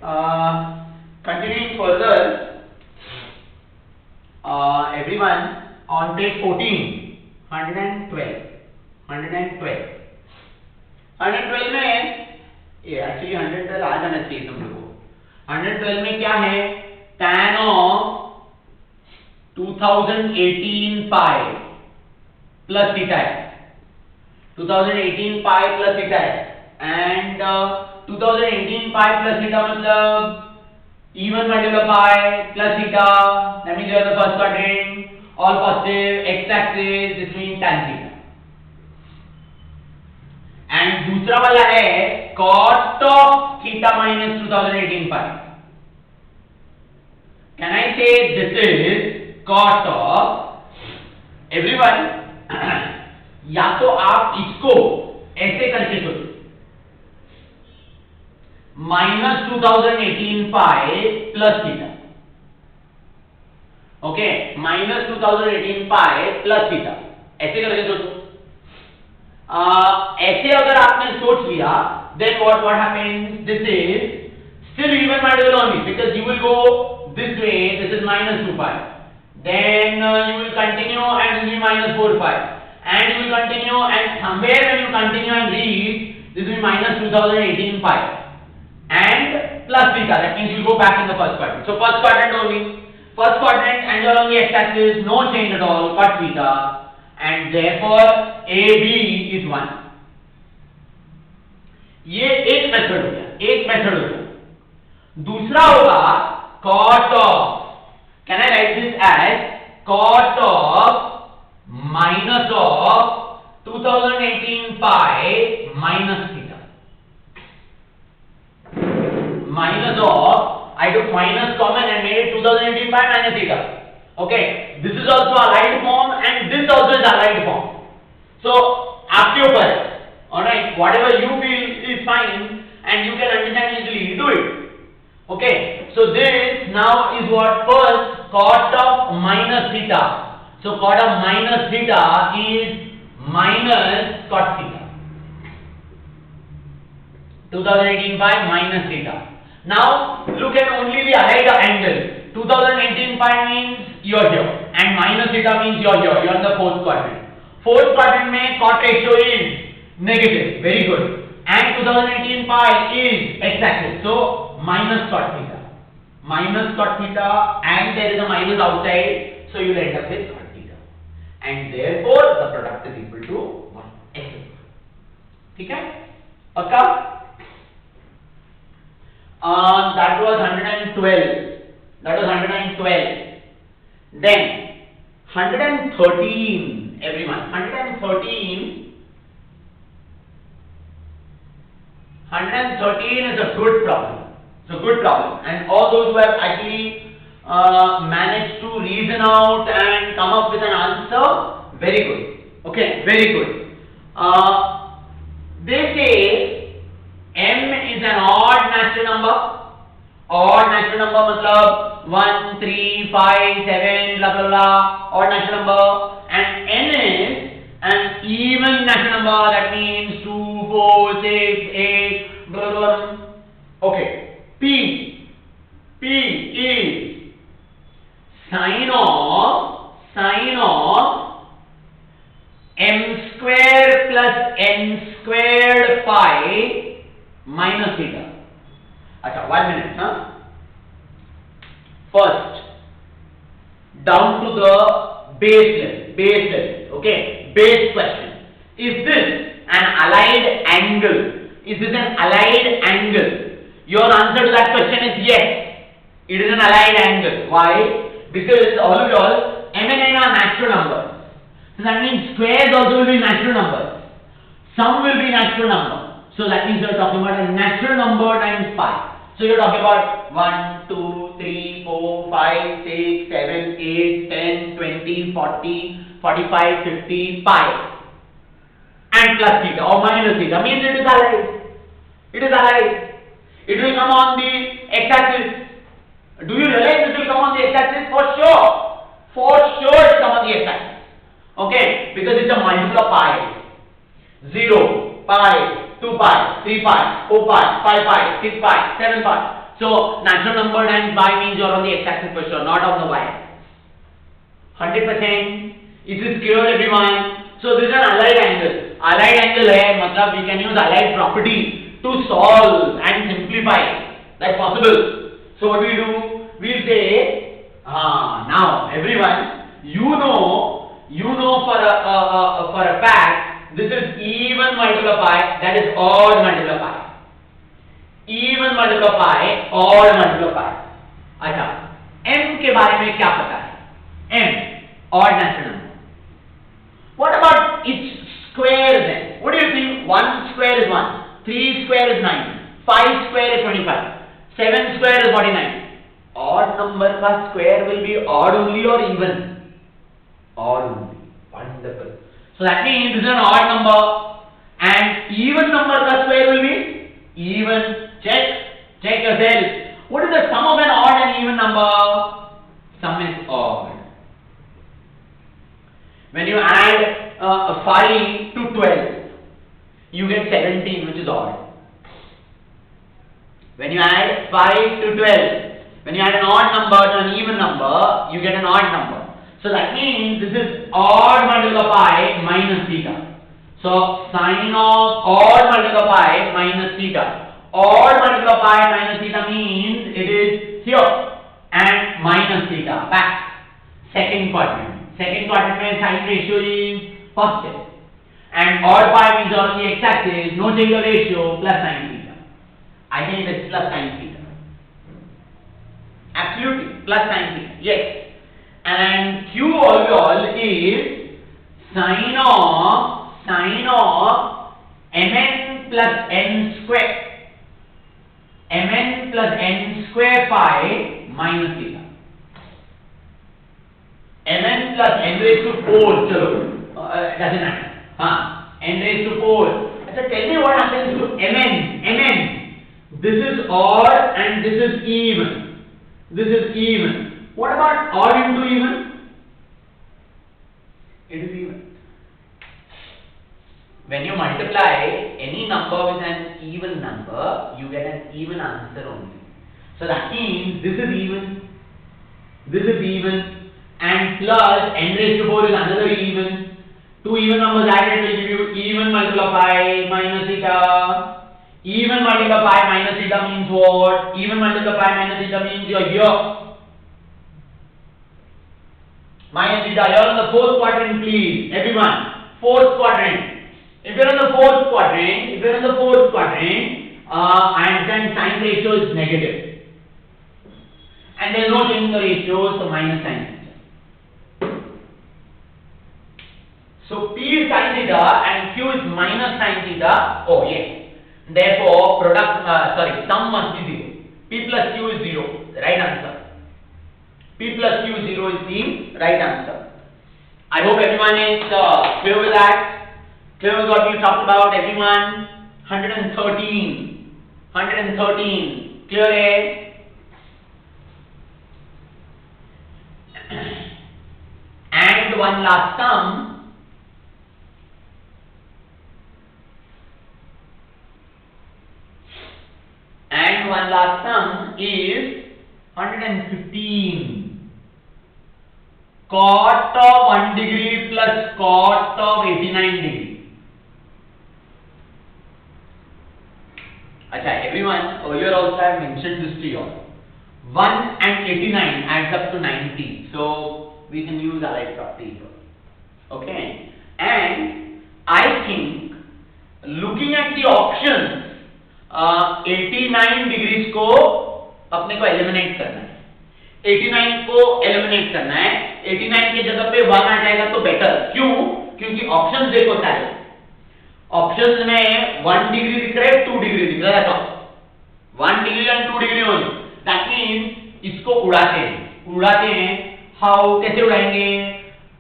Continuing further, everyone on page 14, 112, 112 में ये actually 112 आ जाना चाहिए तुम लोगों को। 112 में क्या है? tan of 2018 pi plus theta है, 2018 pi plus theta है, and 2018 pi plus theta मतलब even multiple pi plus theta, that means you have the first quadrant, all positive, x-axis, this means tan theta. And दूसरा वाला है cot of theta minus 2018 pi. Can I say this is cot of everyone? या तो आप इसको ऐसे करके सोचो, minus 2018 pi plus theta. Okay, minus 2018 pi plus theta. ऐसे करके सोचो. ऐसे अगर आपने सोच लिया, then what happens? This is still even multiple only, because you will go this way. This is minus 2 pi. Then you will continue and this will be minus 4 pi. And you will continue, and somewhere when you continue and reach, this will be minus 2018 pi. And plus theta. That means you will go back in the first quadrant. So first quadrant only. First quadrant and you are on the x-axis, no change at all, but theta. And therefore AB is 1. ये एक method हो गया, दूसरा होगा cot of, can I write this as cot of minus of 2018 pi minus theta. Minus of, I took minus common and made it 2018 pi minus theta. Okay, this is also aligned form and this also is aligned form. So आपके ऊपर है, alright, whatever you feel is fine and you can understand easily, do it. Okay, so this now is what? First cot of minus theta. So cot of minus theta is minus cot theta. 2018 pi minus theta. Now look at only the allied angle. 2018 pi means you're here and minus theta means you're here, you're in the fourth quadrant. Fourth quadrant mein cot ratio is negative, very good, and 2018 pi is x-axis, so minus cot theta, and there is a minus outside, so you will end up with cot theta, and therefore the product is equal to 1. ठीक है? पक्का? That was 112. Then 113, everyone. 113 is a good problem. It's a good problem, and all those who have actually managed to reason out and come up with an answer, very good. Okay, very good. They say m is an odd natural number. Odd natural number मतलब 1, 3, 5, 7, blah blah blah. Odd natural number, and n is an even natural number. That means 2, 4, 6, 8, blah blah blah. Okay. P is sine of m square plus n squared phi minus theta. अच्छा, 1 minute, huh? First, down to the base level, okay? Base question. Is this an allied angle? Your answer to that question is yes. It is an allied angle. Why? Because all of y'all, m and n are natural numbers. So that means squares also will be natural numbers. Sum will be natural number. So that means you are talking about a natural number times pi. So you are talking about 1, 2, 3, 4, 5, 6, 7, 8, 10, 20, 40, 45, 50, pi. And plus theta or minus theta means it is allied. It will come on the x-axis. Do you realize it will come on the x-axis? For sure it will come on the x-axis. Okay, because it's a multiple of pi. 0, pi, 2 pi, 3 pi, 4 pi, 5 pi, 6 pi, 7 pi. So natural number times y means you're on the x-axis for sure, not on the y-axis. 100%. Is this clear, everyone? So this is an allied angle. Allied angle है मतलब we can use allied property to solve and simplify. That's possible. So what we do? We say, now everyone, you know for a fact this is even multiple pi, that is odd multiple pi. Even multiple pi, odd multiple pi. अच्छा, m के बारे में क्या पता है? m, odd natural number. What about its square then? What do you think? 1 square is 1, 3 square is 9, 5 square is 25, 7 square is 49. Odd number का square will be odd only or even? Odd only. Wonderful. So that means this is an odd number, and even number का square will be even. Check yourself. What is the sum of an odd and even number? Sum is odd. When you add 5 to 12, you get 17, which is odd. When you add 5 to 12, when you add an odd number to an even number, you get an odd number. So that means this is odd multiple pi minus theta. So sine of odd multiple pi minus theta. Odd multiple pi minus theta means it is here and minus theta back. Second quadrant. Second quadrant में sine ratio is positive. And odd pi means on the x-axis, no change of ratio, plus sine theta. I think it is plus sine theta. Absolutely, plus sine theta. Yes. And q all is sine of mn plus n square. mn plus n square pi minus theta. mn plus n raised to 4, doesn't matter. N raised to 4. So tell me what happens to mn. This is odd and this is even. This is even. What about odd into even? It is even. When you multiply any number with an even number, you get an even answer only. So that means this is even, and plus n raised to 4 is another even. Two even numbers added will give you even multiple pi minus theta. Even multiple pi minus theta means what? Even multiple pi minus theta means you are here. Minus theta, you are on the fourth quadrant, please. Everyone, fourth quadrant. If you are on the fourth quadrant, and then sine ratio is negative, and there is no change in the ratio, so minus sine theta. So P is sine theta and Q is minus sine theta. Oh yes. Therefore, sum must be 0. P plus Q is 0. The right answer. P plus Q 0 is the right answer. I hope everyone is clear with that. Clear with what we talked about, everyone? 113. Clear, eh? And one last sum. And one last sum is 115. Cot of 1 degree plus cot of 89 degree. Acha, everyone, earlier also I have mentioned this to you all. 1 and 89 adds up to 90. So we can use allied property here. Okay. And I think looking at the options, 89 degrees को अपने को eliminate करना है. 89 को eliminate करना है. 89 की जगह पे 1 आ जाएगा तो better. क्यों? क्योंकि options देखो सारे. Options में 1 degree दिख रहा है, 2 degree दिख रहा है. 1 degree and 2 degree only. That means इसको उड़ाते हैं. How? कैसे उड़ाएंगे?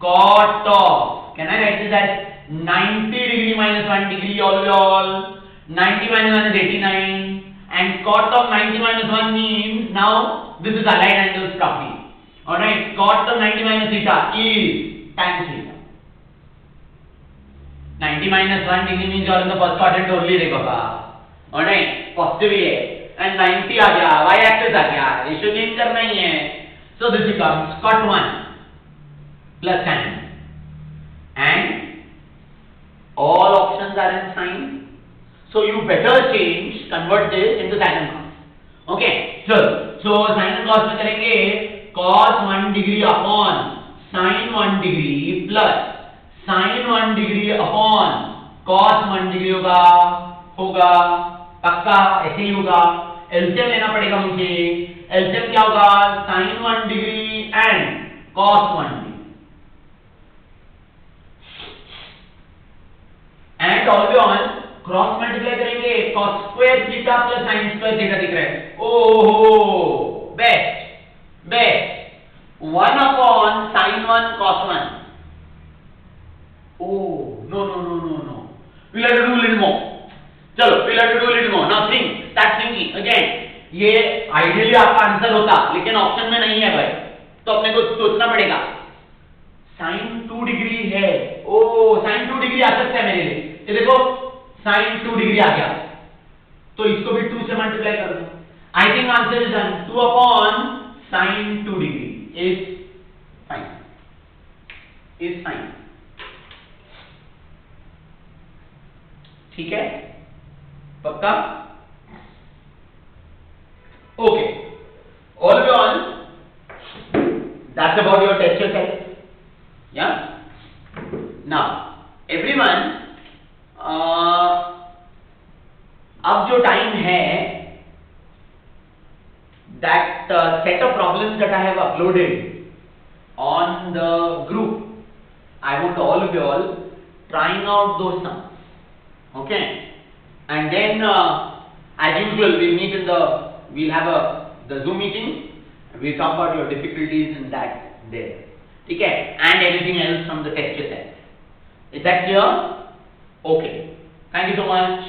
Cot of. Can I write this as 90 degree minus 1 degree all. 90 minus 1 is 89. And cot of 90 minus 1 means now this is allied angles property. Alright. Cot of 90 minus theta is tan theta. 90 minus 1 degree means you are in the first quadrant only, Baba. Alright, positive है. And 90 आ गया, y axis आ गया, ratio change करना ही है. So this becomes cot 1 plus tan, and all options are in sine. So you better convert this into sin and cos. Okay, so sin and cos में करेंगे cos 1 degree upon sin 1 degree plus sin 1 degree upon cos 1 degree होगा पक्का ऐसे ही होगा. LCM लेना पड़ेगा मुझे. LCM क्या होगा? sin 1 degree and cos 1 degree. And all on cross multiply करेंगे cos square theta plus sin square theta दिख रहा है. ओहो best 1 upon sin 1 cos 1. Oh no, we'll have to do a little more. चलो we'll have to do a little more. Now start thinking again. ये ideally आपका answer होता लेकिन option में नहीं है भाई, तो अपने को सोचना पड़ेगा. sin 2 डिग्री है. ओ sin 2 डिग्री आ सकता है मेरे लिए. ये देखो sin 2 डिग्री आ गया, तो इसको भी 2 से मल्टीप्लाई कर दो. I think answer is done. 2 upon sin 2 degree is fine. ठीक है पक्का. Okay all that's about your test yourself. या नाउ एवरीवन, अब जो टाइम है, that set of problems that I have uploaded on the group, I want all of you all trying out those sums. Okay, and then as usual we'll have the Zoom meeting. We'll talk about your difficulties in that there. Okay, and anything else from the test yourself. Is that clear? Okay. Thank you so much.